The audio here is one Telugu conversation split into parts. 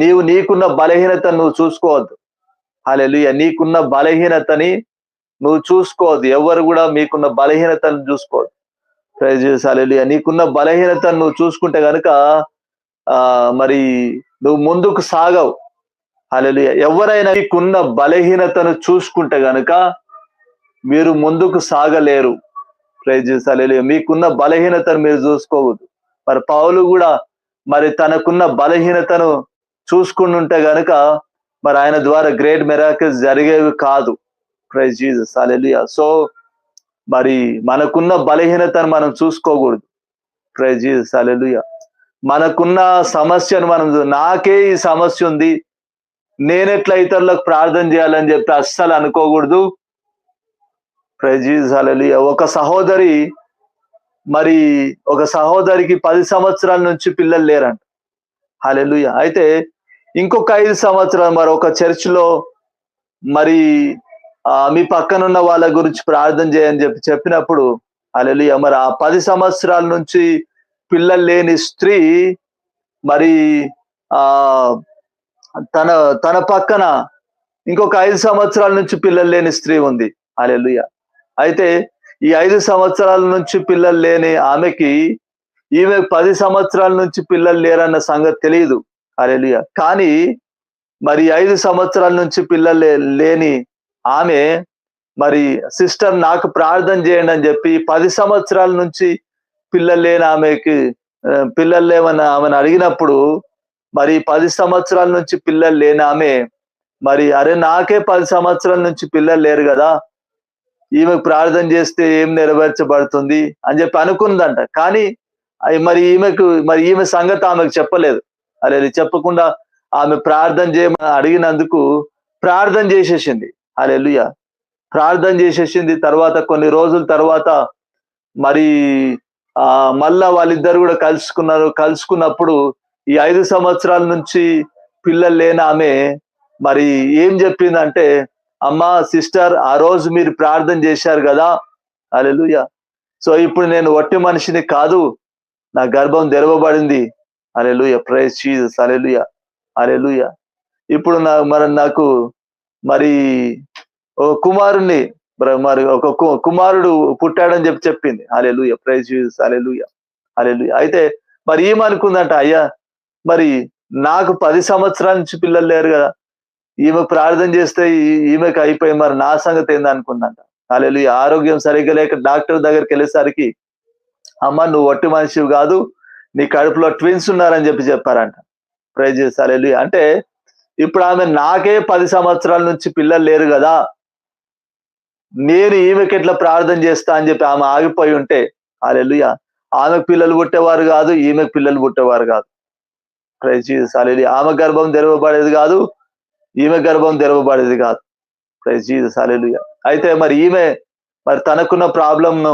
నీవు నీకున్న బలహీనతను నువ్వు చూసుకోవద్దు. హల్లెలూయా. నీకున్న బలహీనతని నువ్వు చూసుకోవద్దు. ఎవరు కూడా మీకున్న బలహీనతను చూసుకోవద్దు. Praise Jesus. హల్లెలూయా. నీకున్న బలహీనతను నువ్వు చూసుకుంటే గనుక మరి నువ్వు ముందుకు సాగవు. హల్లెలూయా. ఎవరైనా మీకున్న బలహీనతను చూసుకుంటే గనుక మీరు ముందుకు సాగలేరు. Praise Jesus. హల్లెలూయా. మీకున్న బలహీనతను మీరు చూసుకోవద్దు. మరి పౌలు కూడా మరి తనకున్న బలహీనతను చూసుకుంటుంటే గనుక మరి ఆయన ద్వారా గ్రేట్ మిరాకిల్స్ జరిగేవి కాదు. Praise Jesus. హల్లెలూయా. సో మరి మనకున్న బలహీనతను మనం చూసుకోకూడదు. Praise Jesus. హల్లెలూయా. మనకున్న సమస్యను మనం నాకే ఈ సమస్య ఉంది, నేనెట్లా ఇతరులకు ప్రార్థన చేయాలని చెప్పి అస్సలు అనుకోకూడదు. Praise Jesus. హల్లెలూయా. ఒక సహోదరికి 10 సంవత్సరాల నుంచి పిల్లలు లేరంట. హల్లెలూయా. అయితే ఇంకొక 5 సంవత్సరాలు మరి ఒక చర్చిలో మరి మీ పక్కనున్న వాళ్ళ గురించి ప్రార్థన చేయని చెప్పినప్పుడు హల్లెలూయా మరి ఆ 10 సంవత్సరాల నుంచి పిల్లలు లేని స్త్రీ మరి తన తన పక్కన ఇంకొక 5 సంవత్సరాల నుంచి పిల్లలు లేని స్త్రీ ఉంది. హల్లెలూయా. అయితే ఈ 5 సంవత్సరాల నుంచి పిల్లలు లేని ఆమెకి ఈమె 10 సంవత్సరాల నుంచి పిల్లలు లేరన్న సంగతి తెలియదు. హల్లెలూయా. కానీ మరి 5 సంవత్సరాల నుంచి పిల్లలు లేని ఆమె మరి సిస్టర్ నాకు ప్రార్థన చేయండి అని చెప్పి 10 సంవత్సరాల నుంచి పిల్లలు లేని ఆమెకి పిల్లలు లేవని ఆమెను అడిగినప్పుడు మరి 10 సంవత్సరాల నుంచి పిల్లలు లేని ఆమె మరి అరే నాకే 10 సంవత్సరాల నుంచి పిల్లలు లేరు కదా, ఈమెకు ప్రార్థన చేస్తే ఏం నెరవేర్చబడుతుంది అని చెప్పి అనుకుందంట. కానీ మరి ఈమె సంగతి ఆమెకు చెప్పలేదు. అరే చెప్పకుండా ఆమె ప్రార్థన చేయమని అడిగినందుకు ప్రార్థన చేసేసింది. హల్లెలూయా. ప్రార్థన చేసేసింది. తర్వాత కొన్ని రోజుల తర్వాత మరి మళ్ళా వాళ్ళిద్దరు కూడా కలుసుకున్నప్పుడు ఈ 5 సంవత్సరాల నుంచి పిల్లలు లేని ఆమె మరి ఏం చెప్పిందంటే, అమ్మా సిస్టర్ ఆ రోజు మీరు ప్రార్థన చేశారు కదా, హల్లెలూయా. సో ఇప్పుడు నేను వట్టి మనిషిని కాదు, నా గర్భం తెరవబడింది. Hallelujah. Praise Jesus. Hallelujah. Hallelujah. ఇప్పుడు నాకు మరి కుమారుణ్ణి మరి ఒక కుమారుడు పుట్టాడని చెప్పింది. Hallelujah. Praise Jesus. Hallelujah. Hallelujah. అయితే మరి ఏమనుకుందంట, అయ్యా మరి నాకు 10 సంవత్సరాల నుంచి పిల్లలు లేరు కదా, ఈమె ప్రార్థన చేస్తే ఈమెకి అయిపోయి మరి నా సంగతి ఏందనుకుందంట. హల్లెలూయా. ఆరోగ్యం సరిగ్గా లేక డాక్టర్ దగ్గరికి వెళ్ళేసరికి అమ్మ నువ్వు వట్టి మనిషివి కాదు, నీ కడుపులో ట్విన్స్ ఉన్నారని చెప్పారంట. Praise Jesus. హల్లెలూయా. అంటే ఇప్పుడు ఆమె నాకే 10 సంవత్సరాల నుంచి పిల్లలు లేరు కదా, నేను ఈమెకి ఎట్లా ప్రార్థన చేస్తా అని చెప్పి ఆమె ఆగిపోయి ఉంటే హల్లెలూయా ఆమెకు పిల్లలు పుట్టేవారు కాదు, ఈమెకు పిల్లలు పుట్టేవారు కాదు. Praise Jesus. హల్లెలూయా. ఆమె గర్భం తెరవబడేది కాదు, ఈమె గర్భం తెరవబడేది కాదు. Praise Jesus. హల్లెలూయా. అయితే మరి ఈమె మరి తనకున్న ప్రాబ్లంను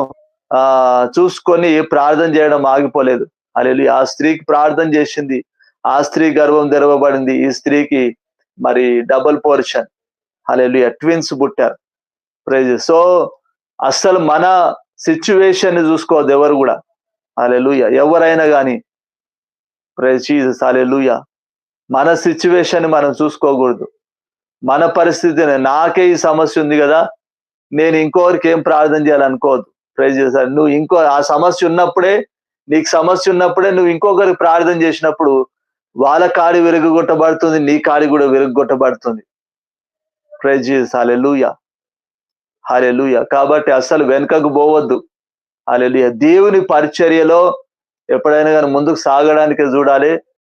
చూసుకొని ప్రార్థన చేయడం ఆగిపోలేదు. హల్లెలూయా. ఆ స్త్రీకి ప్రార్థన చేసింది, ఆ స్త్రీ గర్భం తెరవబడింది. ఈ స్త్రీకి మరి డబుల్ పోర్షన్ హల్లెలూయా ట్విన్స్ పుట్టారు. ప్రైజ్. సో అస్సలు మన సిచ్యువేషన్ ని చూసుకోవద్దు ఎవరు కూడా. హల్లెలూయా. ఎవరైనా కానీ ప్రైజ్ జీసస్. హల్లెలూయా. మన సిచ్యువేషన్ మనం చూసుకోకూడదు. మన పరిస్థితిని నాకే ఈ సమస్య ఉంది కదా, నేను ఇంకోరికి ఏం ప్రార్థన చేయాలనుకోవద్దు. ప్రైజ్ చేశారు. నువ్వు ఆ సమస్య ఉన్నప్పుడే, నీకు సమస్య ఉన్నప్పుడే నువ్వు ఇంకొకరికి ప్రార్థన చేసినప్పుడు వాళ్ళ కాడి విరగొట్టబడుతుంది, నీ కాడి కూడా విరగొట్టబడుతుంది. Praise Jesus. హల్లెలూయా. హల్లెలూయా. కాబట్టి అస్సలు వెనుకకు పోవద్దు. హల్లెలూయా. దేవుని పరిచర్యలో ఎప్పుడైనా కానీ ముందుకు సాగడానికి చూడాలి.